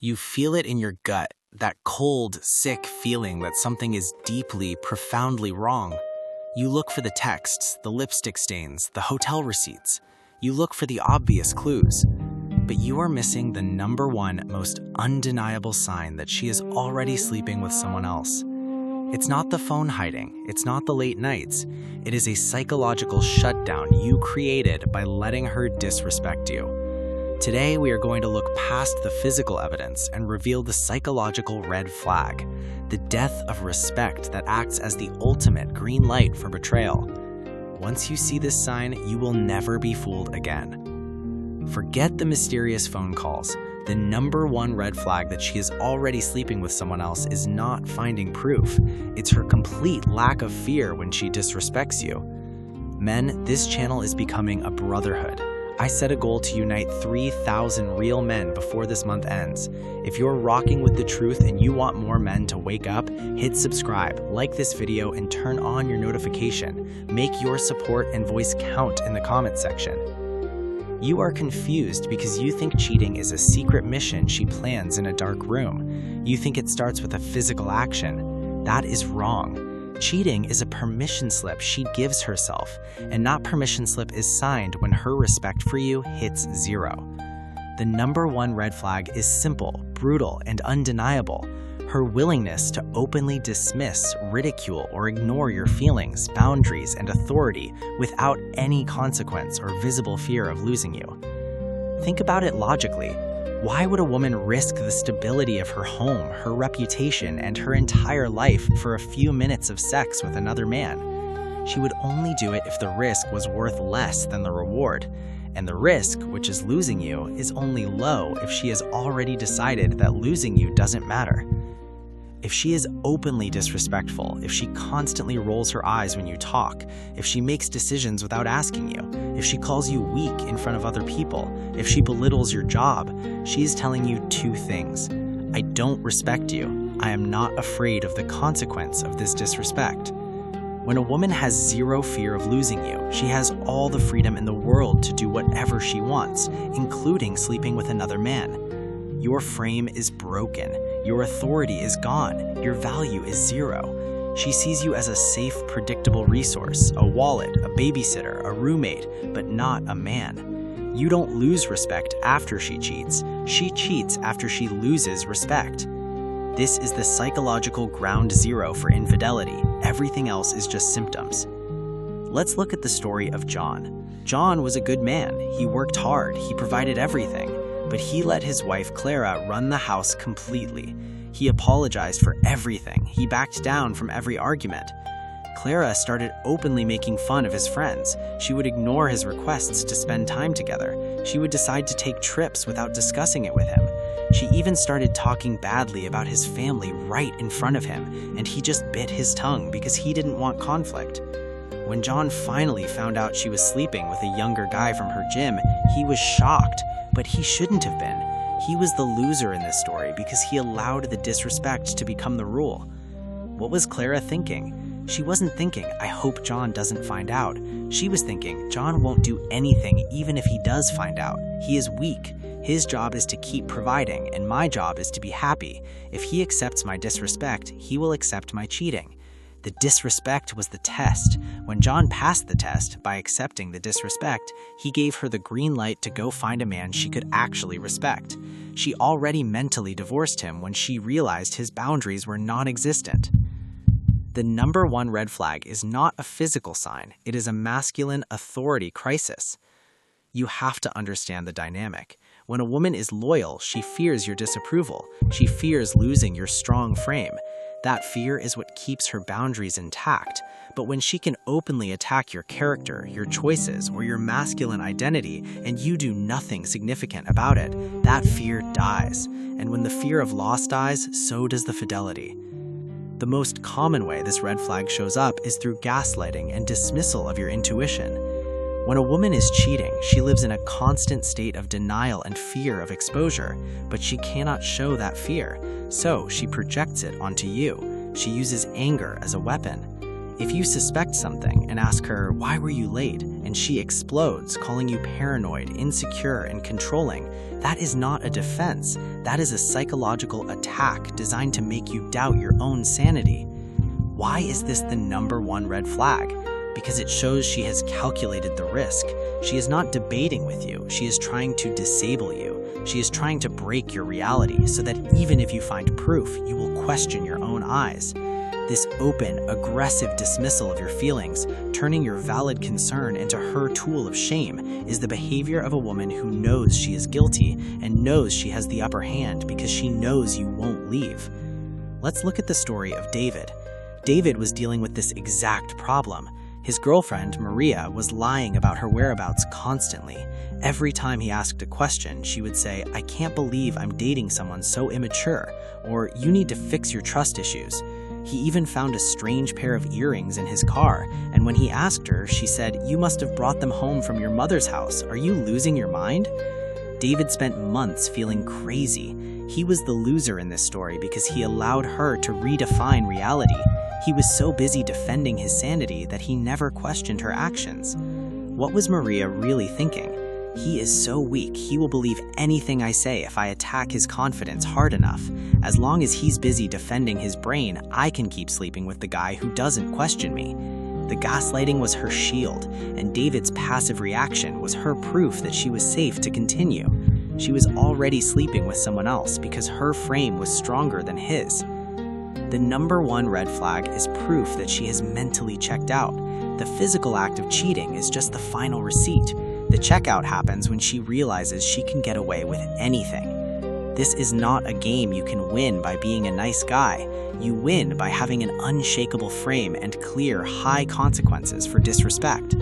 You feel it in your gut, that cold, sick feeling that something is deeply, profoundly wrong. You look for the texts, the lipstick stains, the hotel receipts. You look for the obvious clues. But you are missing the number one most undeniable sign that she is already sleeping with someone else. It's not the phone hiding, it's not the late nights. It is a psychological shutdown you created by letting her disrespect you. Today, we are going to look past the physical evidence and reveal the psychological red flag, the death of respect that acts as the ultimate green light for betrayal. Once you see this sign, you will never be fooled again. Forget the mysterious phone calls. The number one red flag that she is already sleeping with someone else is not finding proof. It's her complete lack of fear when she disrespects you. Men, this channel is becoming a brotherhood. I set a goal to unite 3,000 real men before this month ends. If you're rocking with the truth and you want more men to wake up, hit subscribe, like this video, and turn on your notification. Make your support and voice count in the comment section. You are confused because you think cheating is a secret mission she plans in a dark room. You think it starts with a physical action. That is wrong. Cheating is a permission slip she gives herself, and that permission slip is signed when her respect for you hits zero. The number one red flag is simple, brutal, and undeniable. Her willingness to openly dismiss, ridicule, or ignore your feelings, boundaries, and authority without any consequence or visible fear of losing you. Think about it logically. Why would a woman risk the stability of her home, her reputation, and her entire life for a few minutes of sex with another man? She would only do it if the risk was worth less than the reward. And the risk, which is losing you, is only low if she has already decided that losing you doesn't matter. If she is openly disrespectful, if she constantly rolls her eyes when you talk, if she makes decisions without asking you, if she calls you weak in front of other people, if she belittles your job, she is telling you two things. I don't respect you. I am not afraid of the consequence of this disrespect. When a woman has zero fear of losing you, she has all the freedom in the world to do whatever she wants, including sleeping with another man. Your frame is broken. Your authority is gone. Your value is zero. She sees you as a safe, predictable resource, a wallet, a babysitter, a roommate, but not a man. You don't lose respect after she cheats. She cheats after she loses respect. This is the psychological ground zero for infidelity. Everything else is just symptoms. Let's look at the story of John. John was a good man. He worked hard. He provided everything. But he let his wife Clara run the house completely. He apologized for everything. He backed down from every argument. Clara started openly making fun of his friends. She would ignore his requests to spend time together. She would decide to take trips without discussing it with him. She even started talking badly about his family right in front of him, and he just bit his tongue because he didn't want conflict. When John finally found out she was sleeping with a younger guy from her gym, he was shocked. But he shouldn't have been. He was the loser in this story because he allowed the disrespect to become the rule. What was Clara thinking? She wasn't thinking, I hope John doesn't find out. She was thinking, John won't do anything even if he does find out. He is weak. His job is to keep providing, and my job is to be happy. If he accepts my disrespect, he will accept my cheating. The disrespect was the test. When John passed the test by accepting the disrespect, he gave her the green light to go find a man she could actually respect. She already mentally divorced him when she realized his boundaries were non-existent. The number one red flag is not a physical sign. It is a masculine authority crisis. You have to understand the dynamic. When a woman is loyal, she fears your disapproval. She fears losing your strong frame. That fear is what keeps her boundaries intact. But when she can openly attack your character, your choices, or your masculine identity, and you do nothing significant about it, that fear dies. And when the fear of loss dies, so does the fidelity. The most common way this red flag shows up is through gaslighting and dismissal of your intuition. When a woman is cheating, she lives in a constant state of denial and fear of exposure, but she cannot show that fear, so she projects it onto you. She uses anger as a weapon. If you suspect something and ask her, "Why were you late?" and and she explodes, calling you paranoid, insecure, and controlling, that is not a defense. That is a psychological attack designed to make you doubt your own sanity. Why is this the #1 red flag? Because it shows she has calculated the risk. She is not debating with you. She is trying to disable you. She is trying to break your reality so that even if you find proof, you will question your own eyes. This open, aggressive dismissal of your feelings, turning your valid concern into her tool of shame, is the behavior of a woman who knows she is guilty and knows she has the upper hand because she knows you won't leave. Let's look at the story of David. David was dealing with this exact problem. His girlfriend, Maria, was lying about her whereabouts constantly. Every time he asked a question, she would say, "I can't believe I'm dating someone so immature," or "You need to fix your trust issues." He even found a strange pair of earrings in his car, and when he asked her, she said, "You must have brought them home from your mother's house. Are you losing your mind?" David spent months feeling crazy. He was the loser in this story because he allowed her to redefine reality. He was so busy defending his sanity that he never questioned her actions. What was Maria really thinking? He is so weak, he will believe anything I say if I attack his confidence hard enough. As long as he's busy defending his brain, I can keep sleeping with the guy who doesn't question me. The gaslighting was her shield, and David's passive reaction was her proof that she was safe to continue. She was already sleeping with someone else because her frame was stronger than his. The #1 red flag is proof that she has mentally checked out. The physical act of cheating is just the final receipt. The checkout happens when she realizes she can get away with anything. This is not a game you can win by being a nice guy. You win by having an unshakable frame and clear, high consequences for disrespect.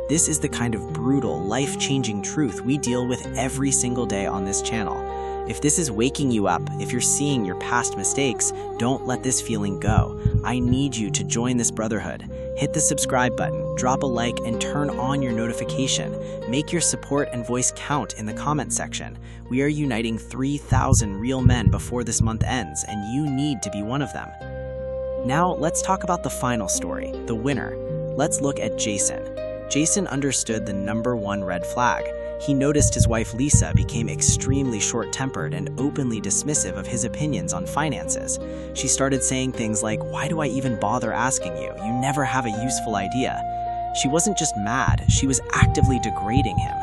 This is the kind of brutal, life-changing truth we deal with every single day on this channel. If this is waking you up, if you're seeing your past mistakes, don't let this feeling go. I need you to join this brotherhood. Hit the subscribe button, drop a like, and turn on your notification. Make your support and voice count in the comment section. We are uniting 3,000 real men before this month ends, and you need to be one of them. Now, let's talk about the final story, the winner. Let's look at Jason. Jason understood the #1 red flag. He noticed his wife Lisa became extremely short-tempered and openly dismissive of his opinions on finances. She started saying things like, "Why do I even bother asking you? You never have a useful idea." She wasn't just mad, she was actively degrading him.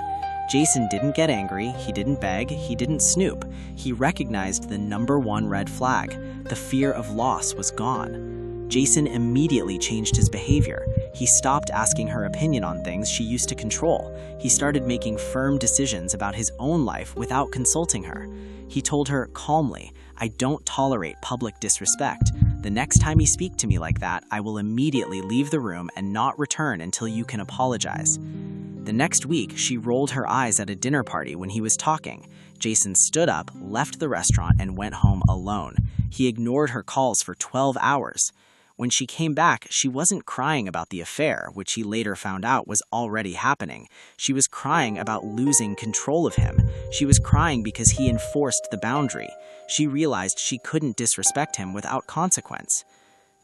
Jason didn't get angry, he didn't beg, he didn't snoop. He recognized the #1 red flag. The fear of loss was gone. Jason immediately changed his behavior. He stopped asking her opinion on things she used to control. He started making firm decisions about his own life without consulting her. He told her calmly, "I don't tolerate public disrespect. The next time you speak to me like that, I will immediately leave the room and not return until you can apologize." The next week, she rolled her eyes at a dinner party when he was talking. Jason stood up, left the restaurant, and went home alone. He ignored her calls for 12 hours. When she came back, she wasn't crying about the affair, which he later found out was already happening. She was crying about losing control of him. She was crying because he enforced the boundary. She realized she couldn't disrespect him without consequence.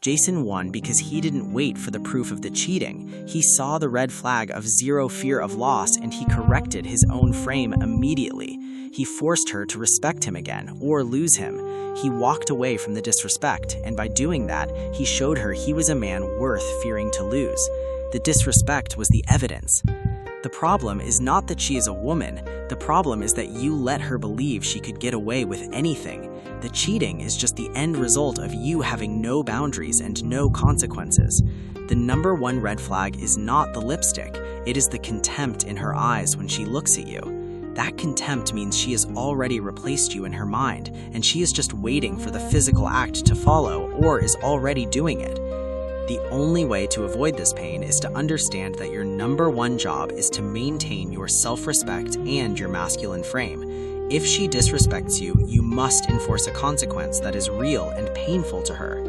Jason won because he didn't wait for the proof of the cheating. He saw the red flag of zero fear of loss and he corrected his own frame immediately. He forced her to respect him again, or lose him. He walked away from the disrespect, and by doing that, he showed her he was a man worth fearing to lose. The disrespect was the evidence. The problem is not that she is a woman. The problem is that you let her believe she could get away with anything. The cheating is just the end result of you having no boundaries and no consequences. The #1 red flag is not the lipstick. It is the contempt in her eyes when she looks at you. That contempt means she has already replaced you in her mind, and she is just waiting for the physical act to follow, or is already doing it. The only way to avoid this pain is to understand that your #1 job is to maintain your self-respect and your masculine frame. If she disrespects you, you must enforce a consequence that is real and painful to her.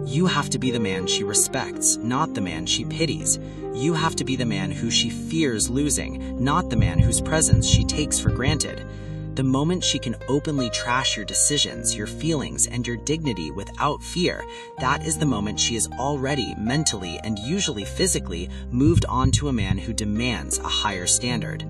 You have to be the man she respects, not the man she pities. You have to be the man who she fears losing, not the man whose presence she takes for granted. The moment she can openly trash your decisions, your feelings, and your dignity without fear, that is the moment she is already mentally and usually physically moved on to a man who demands a higher standard.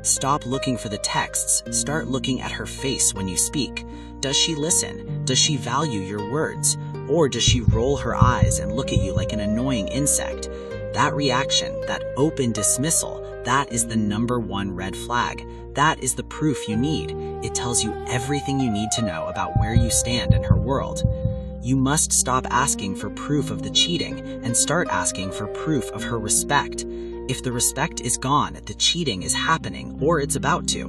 Stop looking for the texts, start looking at her face when you speak. Does she listen? Does she value your words? Or does she roll her eyes and look at you like an annoying insect? That reaction, that open dismissal, that is the #1 red flag. That is the proof you need. It tells you everything you need to know about where you stand in her world. You must stop asking for proof of the cheating and start asking for proof of her respect. If the respect is gone, the cheating is happening or it's about to.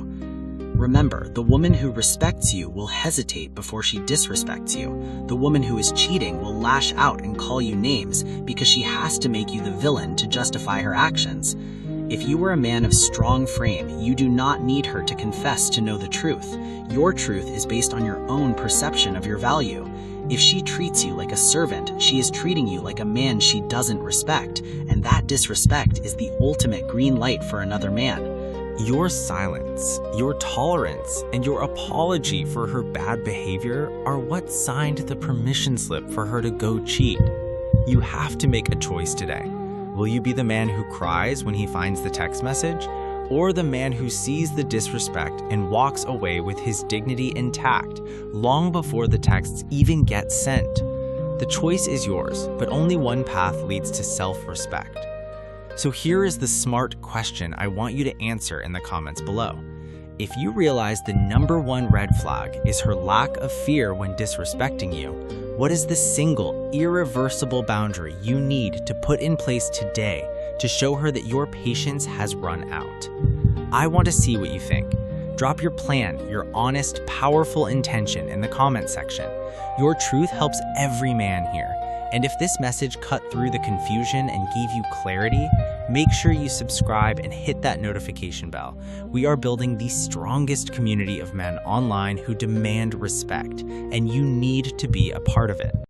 Remember, the woman who respects you will hesitate before she disrespects you. The woman who is cheating will lash out and call you names because she has to make you the villain to justify her actions. If you were a man of strong frame, you do not need her to confess to know the truth. Your truth is based on your own perception of your value. If she treats you like a servant, she is treating you like a man she doesn't respect, and that disrespect is the ultimate green light for another man. Your silence, your tolerance, and your apology for her bad behavior are what signed the permission slip for her to go cheat. You have to make a choice today. Will you be the man who cries when he finds the text message, or the man who sees the disrespect and walks away with his dignity intact long before the texts even get sent? The choice is yours, but only one path leads to self-respect. So here is the smart question I want you to answer in the comments below. If you realize the #1 red flag is her lack of fear when disrespecting you, what is the single, irreversible boundary you need to put in place today to show her that your patience has run out? I want to see what you think. Drop your plan, your honest, powerful intention in the comment section. Your truth helps every man here. And if this message cut through the confusion and gave you clarity, make sure you subscribe and hit that notification bell. We are building the strongest community of men online who demand respect, and you need to be a part of it.